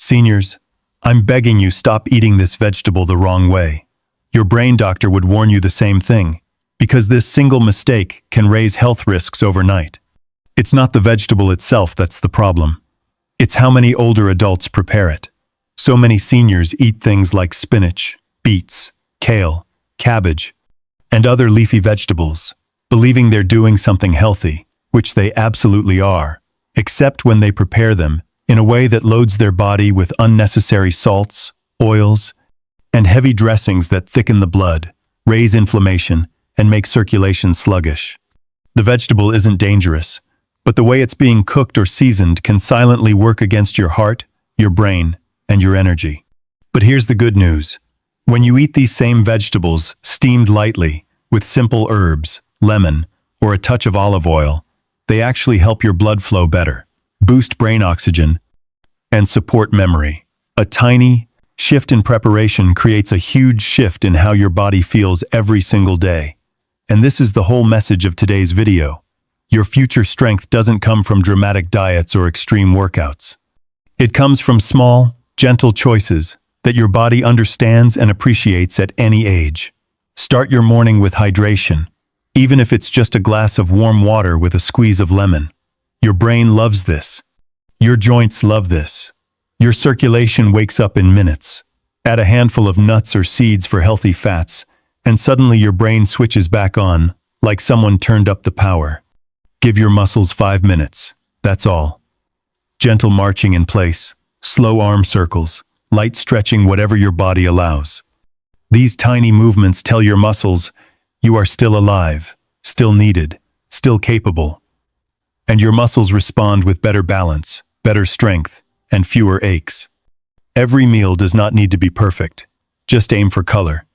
Seniors, I'm begging you, stop eating this vegetable the wrong way. Your brain doctor would warn you the same thing, because this single mistake can raise health risks overnight. It's not the vegetable itself that's the problem. It's how many older adults prepare it. So many seniors eat things like spinach, beets, kale, cabbage, and other leafy vegetables, believing they're doing something healthy, which they absolutely are, except when they prepare them in a way that loads their body with unnecessary salts, oils, and heavy dressings that thicken the blood, raise inflammation, and make circulation sluggish. The vegetable isn't dangerous, but the way it's being cooked or seasoned can silently work against your heart, your brain, and your energy. But here's the good news. When you eat these same vegetables steamed lightly, with simple herbs, lemon, or a touch of olive oil, they actually help your blood flow better, boost brain oxygen, and support memory. A tiny shift in preparation creates a huge shift in how your body feels every single day. And this is the whole message of today's video. Your future strength doesn't come from dramatic diets or extreme workouts. It comes from small, gentle choices that your body understands and appreciates at any age. Start your morning with hydration, even if it's just a glass of warm water with a squeeze of lemon. Your brain loves this. Your joints love this. Your circulation wakes up in minutes. Add a handful of nuts or seeds for healthy fats, and suddenly your brain switches back on, like someone turned up the power. Give your muscles 5 minutes, that's all. Gentle marching in place, slow arm circles, light stretching, whatever your body allows. These tiny movements tell your muscles you are still alive, still needed, still capable. And your muscles respond with better balance, better strength, and fewer aches. Every meal does not need to be perfect. Just aim for color.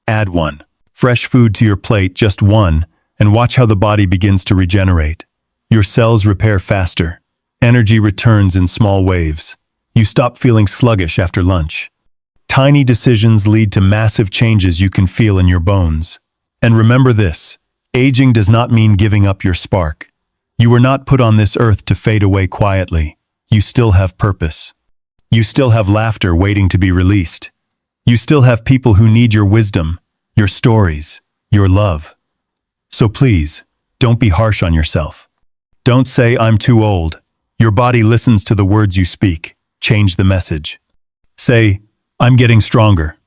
Add one fresh food to your plate, just one, and watch how the body begins to regenerate. Your cells repair faster. Energy returns in small waves. You stop feeling sluggish after lunch. Tiny decisions lead to massive changes you can feel in your bones. And remember this, aging does not mean giving up your spark. You were not put on this earth to fade away quietly. You still have purpose. You still have laughter waiting to be released. You still have people who need your wisdom, your stories, your love. So please, don't be harsh on yourself. Don't say, "I'm too old." Your body listens to the words you speak. Change the message. Say, "I'm getting stronger."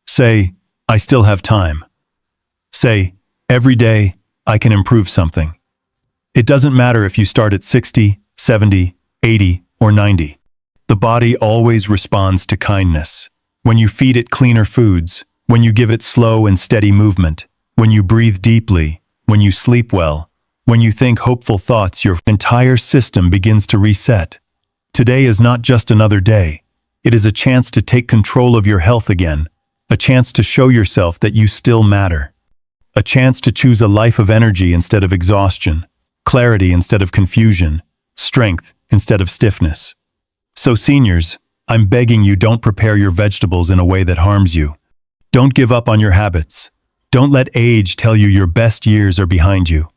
Say, "I still have time." Say, "Every day, I can improve something." It doesn't matter if you start at 60, 70, 80, or 90. The body always responds to kindness. When you feed it cleaner foods, when you give it slow and steady movement, when you breathe deeply, when you sleep well, when you think hopeful thoughts, your entire system begins to reset. Today is not just another day. It is a chance to take control of your health again, a chance to show yourself that you still matter, a chance to choose a life of energy instead of exhaustion, clarity instead of confusion, strength instead of stiffness. So seniors, I'm begging you, don't prepare your vegetables in a way that harms you. Don't give up on your habits. Don't let age tell you your best years are behind you.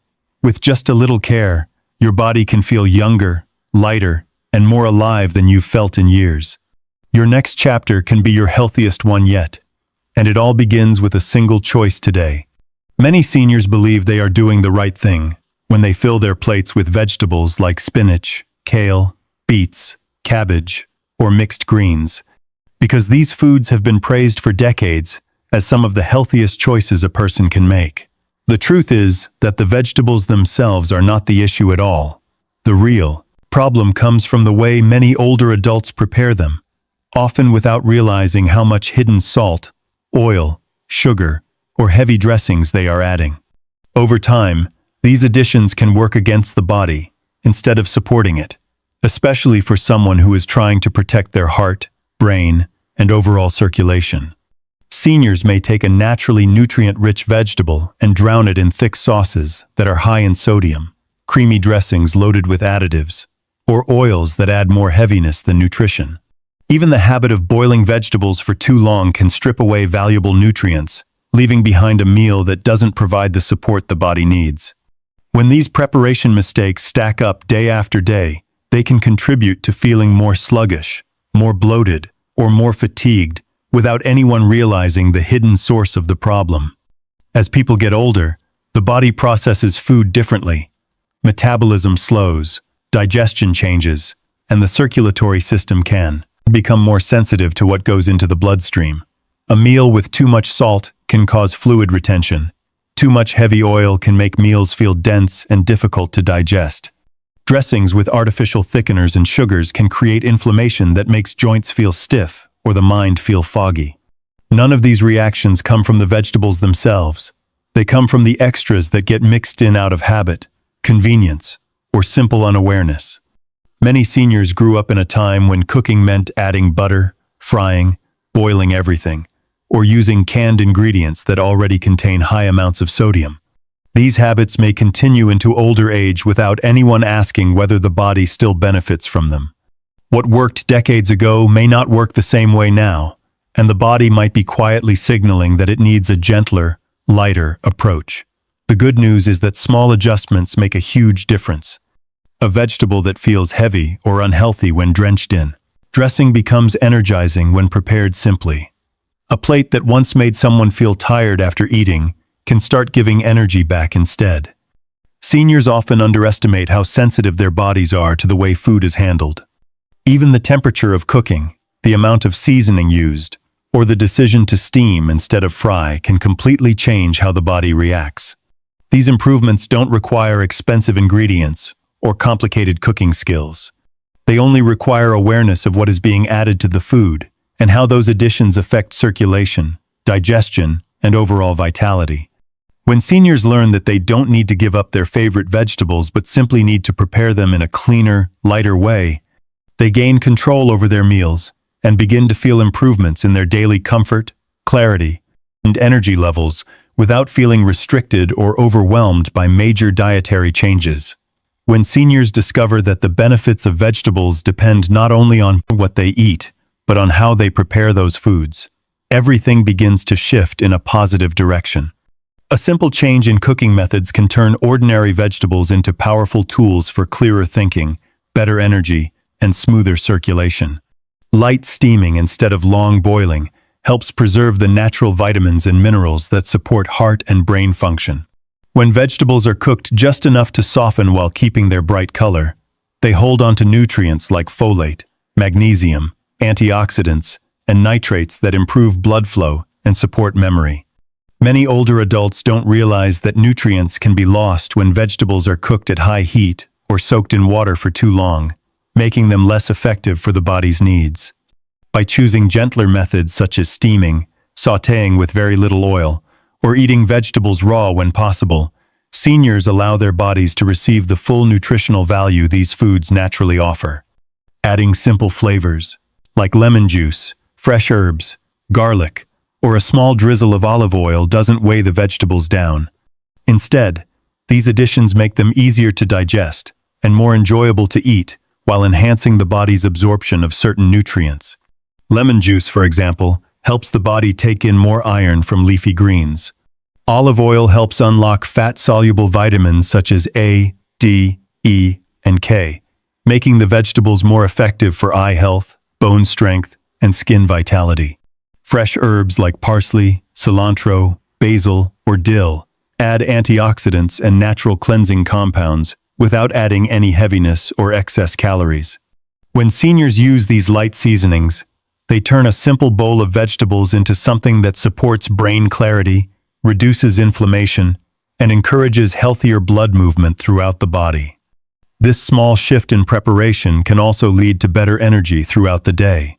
With just a little care, your body can feel younger, lighter, and more alive than you've felt in years. Your next chapter can be your healthiest one yet. And it all begins with a single choice today. Many seniors believe they are doing the right thing when they fill their plates with vegetables like spinach, kale, beets, cabbage, or mixed greens, because these foods have been praised for decades as some of the healthiest choices a person can make. The truth is that the vegetables themselves are not the issue at all. The real problem comes from the way many older adults prepare them, often without realizing how much hidden salt, oil, sugar, or heavy dressings they are adding. Over time, these additions can work against the body instead of supporting it, especially for someone who is trying to protect their heart, brain, and overall circulation. Seniors may take a naturally nutrient-rich vegetable and drown it in thick sauces that are high in sodium, creamy dressings loaded with additives, or oils that add more heaviness than nutrition. Even the habit of boiling vegetables for too long can strip away valuable nutrients, leaving behind a meal that doesn't provide the support the body needs. When these preparation mistakes stack up day after day, they can contribute to feeling more sluggish, more bloated, or more fatigued, without anyone realizing the hidden source of the problem. As people get older, the body processes food differently. Metabolism slows, digestion changes, and the circulatory system can become more sensitive to what goes into the bloodstream. A meal with too much salt can cause fluid retention. Too much heavy oil can make meals feel dense and difficult to digest. Dressings with artificial thickeners and sugars can create inflammation that makes joints feel stiff or the mind feel foggy. None of these reactions come from the vegetables themselves. They come from the extras that get mixed in out of habit, convenience, or simple unawareness. Many seniors grew up in a time when cooking meant adding butter, frying, boiling everything, or using canned ingredients that already contain high amounts of sodium. These habits may continue into older age without anyone asking whether the body still benefits from them. What worked decades ago may not work the same way now, and the body might be quietly signaling that it needs a gentler, lighter approach. The good news is that small adjustments make a huge difference. A vegetable that feels heavy or unhealthy when drenched in dressing becomes energizing when prepared simply. A plate that once made someone feel tired after eating can start giving energy back instead. Seniors often underestimate how sensitive their bodies are to the way food is handled. Even the temperature of cooking, the amount of seasoning used, or the decision to steam instead of fry can completely change how the body reacts. These improvements don't require expensive ingredients or complicated cooking skills. They only require awareness of what is being added to the food and how those additions affect circulation, digestion, and overall vitality. When seniors learn that they don't need to give up their favorite vegetables but simply need to prepare them in a cleaner, lighter way, they gain control over their meals and begin to feel improvements in their daily comfort, clarity, and energy levels without feeling restricted or overwhelmed by major dietary changes. When seniors discover that the benefits of vegetables depend not only on what they eat, but on how they prepare those foods, everything begins to shift in a positive direction. A simple change in cooking methods can turn ordinary vegetables into powerful tools for clearer thinking, better energy, and smoother circulation. Light steaming instead of long boiling helps preserve the natural vitamins and minerals that support heart and brain function. When vegetables are cooked just enough to soften while keeping their bright color, they hold on to nutrients like folate, magnesium, antioxidants, and nitrates that improve blood flow and support memory. Many older adults don't realize that nutrients can be lost when vegetables are cooked at high heat or soaked in water for too long, making them less effective for the body's needs. By choosing gentler methods such as steaming, sautéing with very little oil, or eating vegetables raw when possible, seniors allow their bodies to receive the full nutritional value these foods naturally offer. Adding simple flavors, like lemon juice, fresh herbs, garlic, or a small drizzle of olive oil doesn't weigh the vegetables down. Instead, these additions make them easier to digest and more enjoyable to eat while enhancing the body's absorption of certain nutrients. Lemon juice, for example, helps the body take in more iron from leafy greens. Olive oil helps unlock fat-soluble vitamins such as A, D, E, and K, making the vegetables more effective for eye health, bone strength, and skin vitality. Fresh herbs like parsley, cilantro, basil, or dill add antioxidants and natural cleansing compounds without adding any heaviness or excess calories. When seniors use these light seasonings, they turn a simple bowl of vegetables into something that supports brain clarity, reduces inflammation, and encourages healthier blood movement throughout the body. This small shift in preparation can also lead to better energy throughout the day.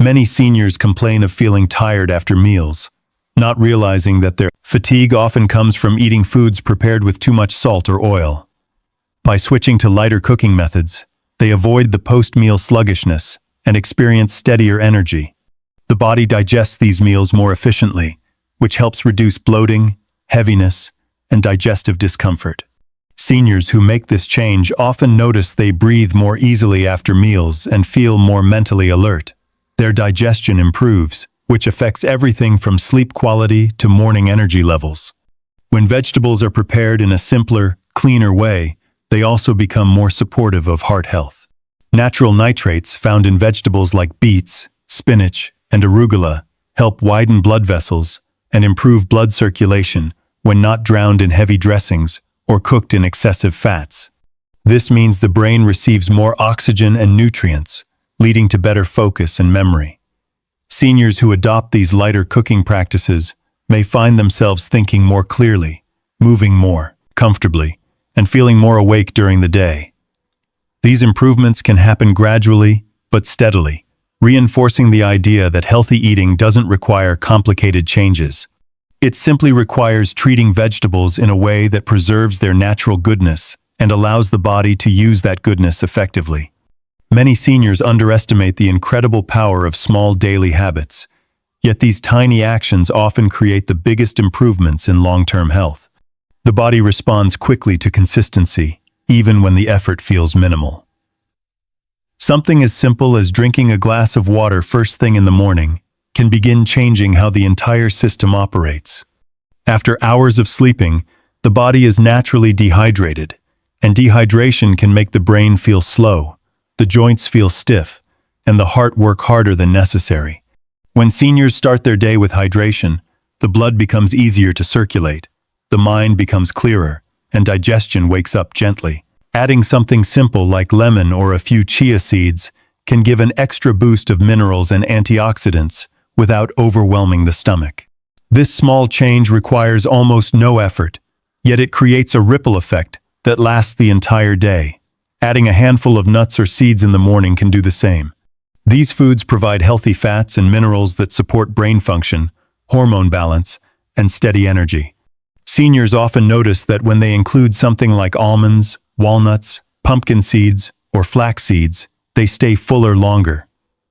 Many seniors complain of feeling tired after meals, not realizing that their fatigue often comes from eating foods prepared with too much salt or oil. By switching to lighter cooking methods, they avoid the post-meal sluggishness and experience steadier energy. The body digests these meals more efficiently, which helps reduce bloating, heaviness, and digestive discomfort. Seniors who make this change often notice they breathe more easily after meals and feel more mentally alert. Their digestion improves, which affects everything from sleep quality to morning energy levels. When vegetables are prepared in a simpler, cleaner way, they also become more supportive of heart health. Natural nitrates found in vegetables like beets, spinach, and arugula help widen blood vessels and improve blood circulation when not drowned in heavy dressings or cooked in excessive fats. This means the brain receives more oxygen and nutrients, leading to better focus and memory. Seniors who adopt these lighter cooking practices may find themselves thinking more clearly, moving more comfortably, and feeling more awake during the day. These improvements can happen gradually but steadily, reinforcing the idea that healthy eating doesn't require complicated changes. It simply requires treating vegetables in a way that preserves their natural goodness and allows the body to use that goodness effectively. Many seniors underestimate the incredible power of small daily habits, yet these tiny actions often create the biggest improvements in long-term health. The body responds quickly to consistency, even when the effort feels minimal. Something as simple as drinking a glass of water first thing in the morning can begin changing how the entire system operates. After hours of sleeping, the body is naturally dehydrated, and dehydration can make the brain feel slow, the joints feel stiff, and the heart work harder than necessary. When seniors start their day with hydration, the blood becomes easier to circulate, the mind becomes clearer, and digestion wakes up gently. Adding something simple like lemon or a few chia seeds can give an extra boost of minerals and antioxidants without overwhelming the stomach. This small change requires almost no effort, yet it creates a ripple effect that lasts the entire day. Adding a handful of nuts or seeds in the morning can do the same. These foods provide healthy fats and minerals that support brain function, hormone balance, and steady energy. Seniors often notice that when they include something like almonds, walnuts, pumpkin seeds, or flax seeds, they stay fuller longer.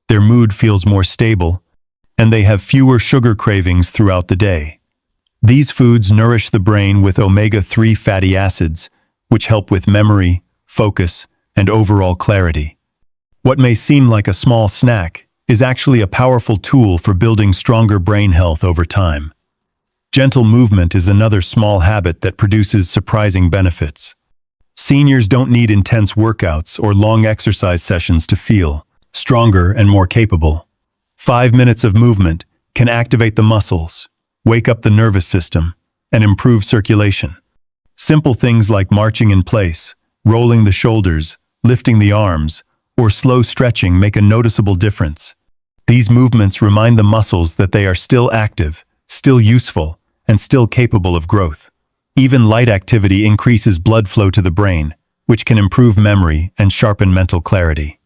Their mood feels more stable, and they have fewer sugar cravings throughout the day. These foods nourish the brain with omega-3 fatty acids, which help with memory, focus, and overall clarity. What may seem like a small snack is actually a powerful tool for building stronger brain health over time. Gentle movement is another small habit that produces surprising benefits. Seniors don't need intense workouts or long exercise sessions to feel stronger and more capable. 5 minutes of movement can activate the muscles, wake up the nervous system, and improve circulation. Simple things like marching in place, rolling the shoulders, lifting the arms, or slow stretching make a noticeable difference. These movements remind the muscles that they are still active, still useful, and still capable of growth. Even light activity increases blood flow to the brain, which can improve memory and sharpen mental clarity.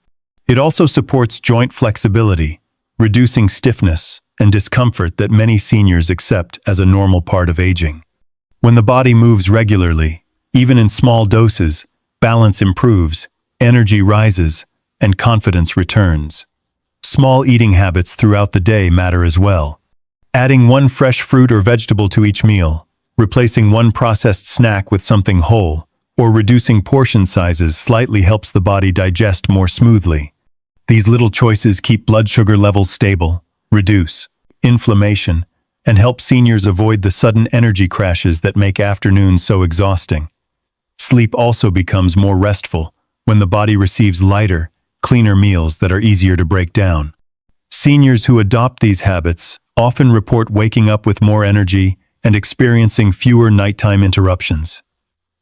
It also supports joint flexibility, reducing stiffness and discomfort that many seniors accept as a normal part of aging. When the body moves regularly, even in small doses, balance improves, energy rises, and confidence returns. Small eating habits throughout the day matter as well. Adding one fresh fruit or vegetable to each meal, replacing one processed snack with something whole, or reducing portion sizes slightly helps the body digest more smoothly. These little choices keep blood sugar levels stable, reduce inflammation, and help seniors avoid the sudden energy crashes that make afternoons so exhausting. Sleep also becomes more restful when the body receives lighter, cleaner meals that are easier to break down. Seniors who adopt these habits often report waking up with more energy and experiencing fewer nighttime interruptions.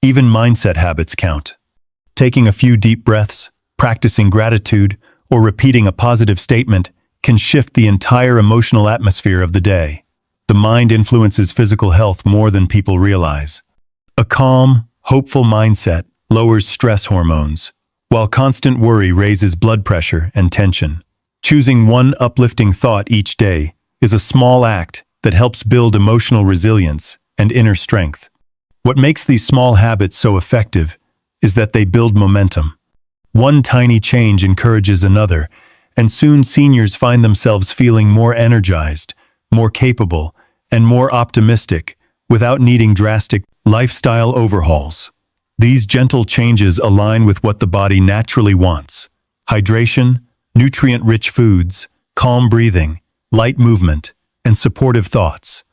Even mindset habits count. Taking a few deep breaths, practicing gratitude, or repeating a positive statement can shift the entire emotional atmosphere of the day. The mind influences physical health more than people realize. A calm, hopeful mindset lowers stress hormones, while constant worry raises blood pressure and tension. Choosing one uplifting thought each day is a small act that helps build emotional resilience and inner strength. What makes these small habits so effective is that they build momentum. One tiny change encourages another, and soon seniors find themselves feeling more energized, more capable, and more optimistic without needing drastic lifestyle overhauls. These gentle changes align with what the body naturally wants: hydration, nutrient-rich foods, calm breathing, light movement, and supportive thoughts.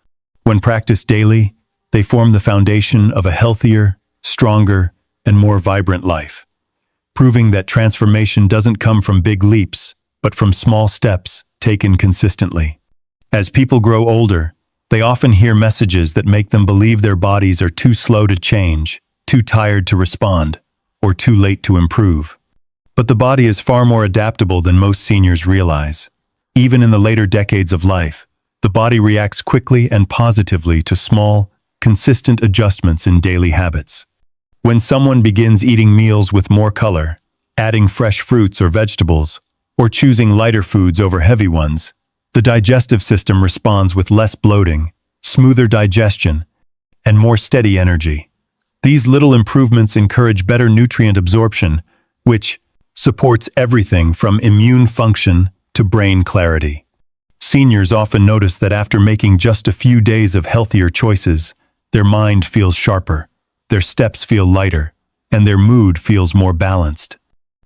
When practiced daily, they form the foundation of a healthier, stronger, and more vibrant life. proving that transformation doesn't come from big leaps, but from small steps taken consistently. As people grow older, they often hear messages that make them believe their bodies are too slow to change, too tired to respond, or too late to improve. But the body is far more adaptable than most seniors realize. Even in the later decades of life, the body reacts quickly and positively to small, consistent adjustments in daily habits. When someone begins eating meals with more color, adding fresh fruits or vegetables, or choosing lighter foods over heavy ones, the digestive system responds with less bloating, smoother digestion, and more steady energy. These little improvements encourage better nutrient absorption, which supports everything from immune function to brain clarity. Seniors often notice that after making just a few days of healthier choices, their mind feels sharper, their steps feel lighter, and their mood feels more balanced.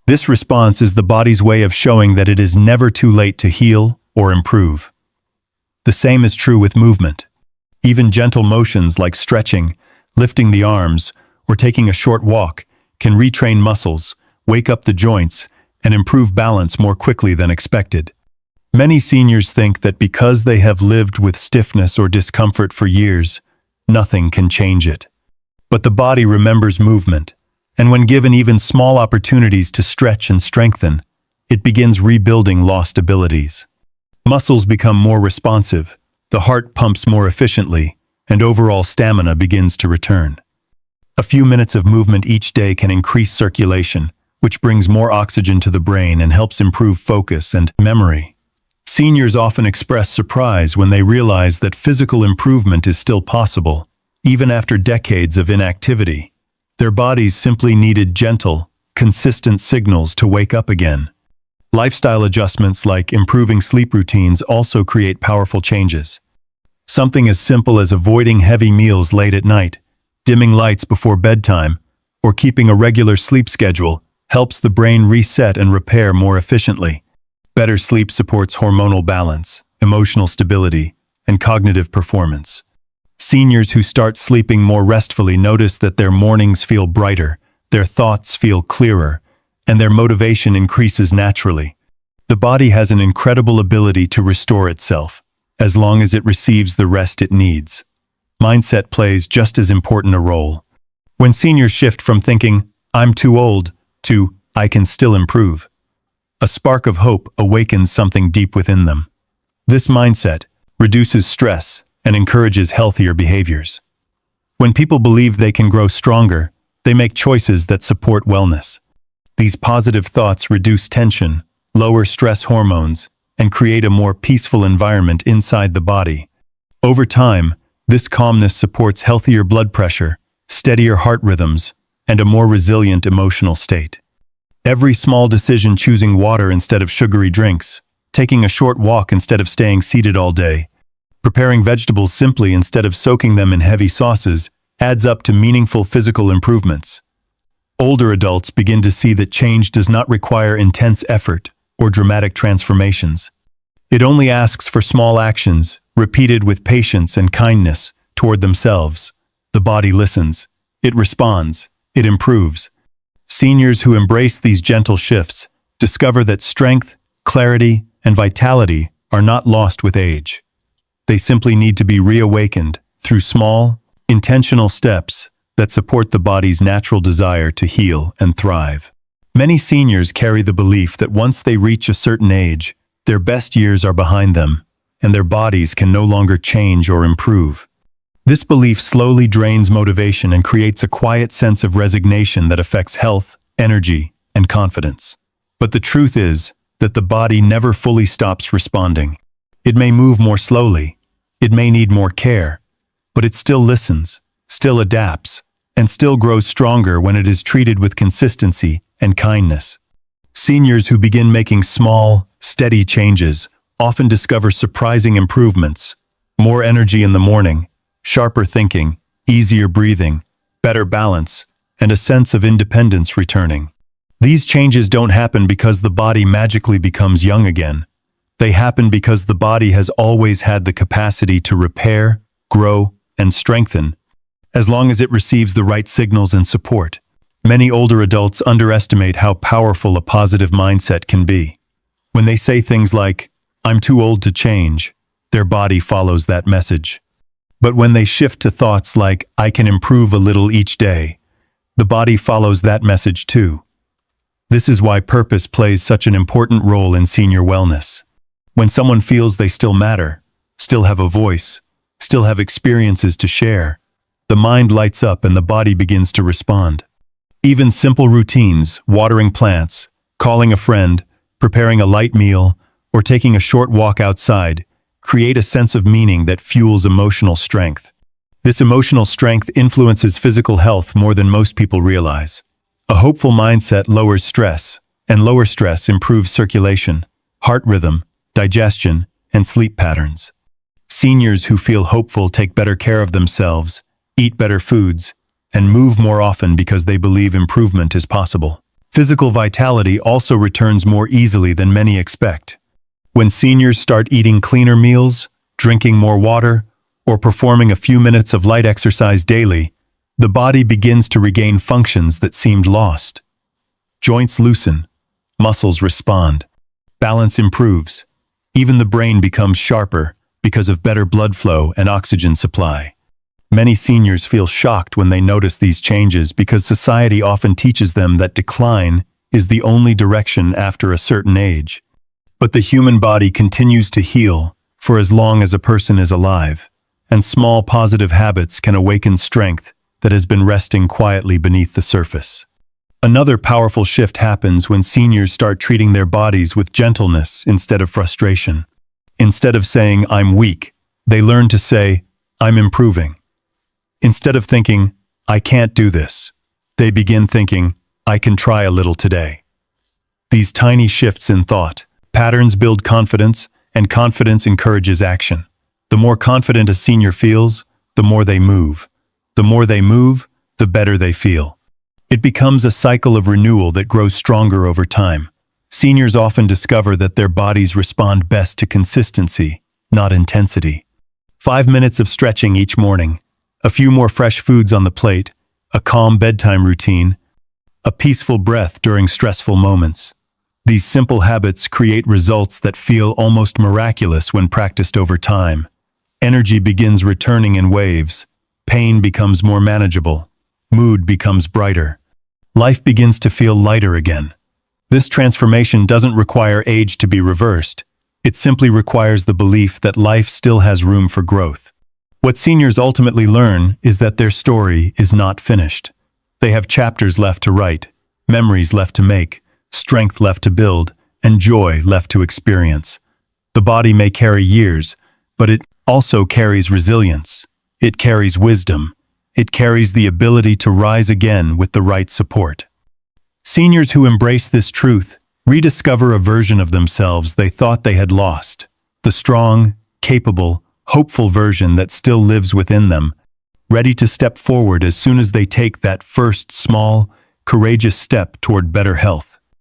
This response is the body's way of showing that it is never too late to heal or improve. The same is true with movement. Even gentle motions like stretching, lifting the arms, or taking a short walk can retrain muscles, wake up the joints, and improve balance more quickly than expected. Many seniors think that because they have lived with stiffness or discomfort for years, nothing can change it. But the body remembers movement, and when given even small opportunities to stretch and strengthen, it begins rebuilding lost abilities. Muscles become more responsive, the heart pumps more efficiently, and overall stamina begins to return. A few minutes of movement each day can increase circulation, which brings more oxygen to the brain and helps improve focus and memory. Seniors often express surprise when they realize that physical improvement is still possible, even after decades of inactivity. Their bodies simply needed gentle, consistent signals to wake up again. Lifestyle adjustments like improving sleep routines also create powerful changes. Something as simple as avoiding heavy meals late at night, dimming lights before bedtime, or keeping a regular sleep schedule helps the brain reset and repair more efficiently. Better sleep supports hormonal balance, emotional stability, and cognitive performance. Seniors who start sleeping more restfully notice that their mornings feel brighter, their thoughts feel clearer, and their motivation increases naturally. The body has an incredible ability to restore itself, as long as it receives the rest it needs. Mindset plays just as important a role. When seniors shift from thinking, "I'm too old," to "I can still improve," a spark of hope awakens something deep within them. This mindset reduces stress and encourages healthier behaviors. When people believe they can grow stronger, they make choices that support wellness. These positive thoughts reduce tension, lower stress hormones, and create a more peaceful environment inside the body. Over time, this calmness supports healthier blood pressure, steadier heart rhythms, and a more resilient emotional state. Every small decision, choosing water instead of sugary drinks, taking a short walk instead of staying seated all day, preparing vegetables simply instead of soaking them in heavy sauces, adds up to meaningful physical improvements. Older adults begin to see that change does not require intense effort or dramatic transformations. It only asks for small actions, repeated with patience and kindness toward themselves. The body listens, it responds, it improves. Seniors who embrace these gentle shifts discover that strength, clarity, and vitality are not lost with age. They simply need to be reawakened through small, intentional steps that support the body's natural desire to heal and thrive. Many seniors carry the belief that once they reach a certain age, their best years are behind them, and their bodies can no longer change or improve. This belief slowly drains motivation and creates a quiet sense of resignation that affects health, energy, and confidence. But the truth is that the body never fully stops responding. It may move more slowly, it may need more care, but it still listens, still adapts, and still grows stronger when it is treated with consistency and kindness. Seniors who begin making small, steady changes often discover surprising improvements: more energy in the morning, sharper thinking, easier breathing, better balance, and a sense of independence returning. These changes don't happen because the body magically becomes young again. They happen because the body has always had the capacity to repair, grow, and strengthen, as long as it receives the right signals and support. Many older adults underestimate how powerful a positive mindset can be. When they say things like, "I'm too old to change," their body follows that message. But when they shift to thoughts like, "I can improve a little each day," the body follows that message too. This is why purpose plays such an important role in senior wellness. When someone feels they still matter, still have a voice, still have experiences to share, the mind lights up and the body begins to respond. Even simple routines, watering plants, calling a friend, preparing a light meal, or taking a short walk outside, create a sense of meaning that fuels emotional strength. This emotional strength influences physical health more than most people realize. A hopeful mindset lowers stress, and lower stress improves circulation, heart rhythm, digestion, and sleep patterns. Seniors who feel hopeful take better care of themselves, eat better foods, and move more often because they believe improvement is possible. Physical vitality also returns more easily than many expect. When seniors start eating cleaner meals, drinking more water, or performing a few minutes of light exercise daily, the body begins to regain functions that seemed lost. Joints loosen, muscles respond, balance improves. Even the brain becomes sharper because of better blood flow and oxygen supply. Many seniors feel shocked when they notice these changes because society often teaches them that decline is the only direction after a certain age. But the human body continues to heal for as long as a person is alive, and small positive habits can awaken strength that has been resting quietly beneath the surface. Another powerful shift happens when seniors start treating their bodies with gentleness instead of frustration. Instead of saying, "I'm weak," they learn to say, "I'm improving." Instead of thinking, "I can't do this," they begin thinking, "I can try a little today." These tiny shifts in thought patterns build confidence, and confidence encourages action. The more confident a senior feels, the more they move. The more they move, the better they feel. It becomes a cycle of renewal that grows stronger over time. Seniors often discover that their bodies respond best to consistency, not intensity. 5 minutes of stretching each morning, a few more fresh foods on the plate, a calm bedtime routine, a peaceful breath during stressful moments. These simple habits create results that feel almost miraculous when practiced over time. Energy begins returning in waves. Pain becomes more manageable. Mood becomes brighter. Life begins to feel lighter again. This transformation doesn't require age to be reversed. It simply requires the belief that life still has room for growth. What seniors ultimately learn is that their story is not finished. They have chapters left to write, memories left to make, strength left to build, and joy left to experience. The body may carry years, but it also carries resilience. It carries wisdom. It carries the ability to rise again with the right support. Seniors who embrace this truth rediscover a version of themselves they thought they had lost. The strong, capable, hopeful version that still lives within them, ready to step forward as soon as they take that first small, courageous step toward better health.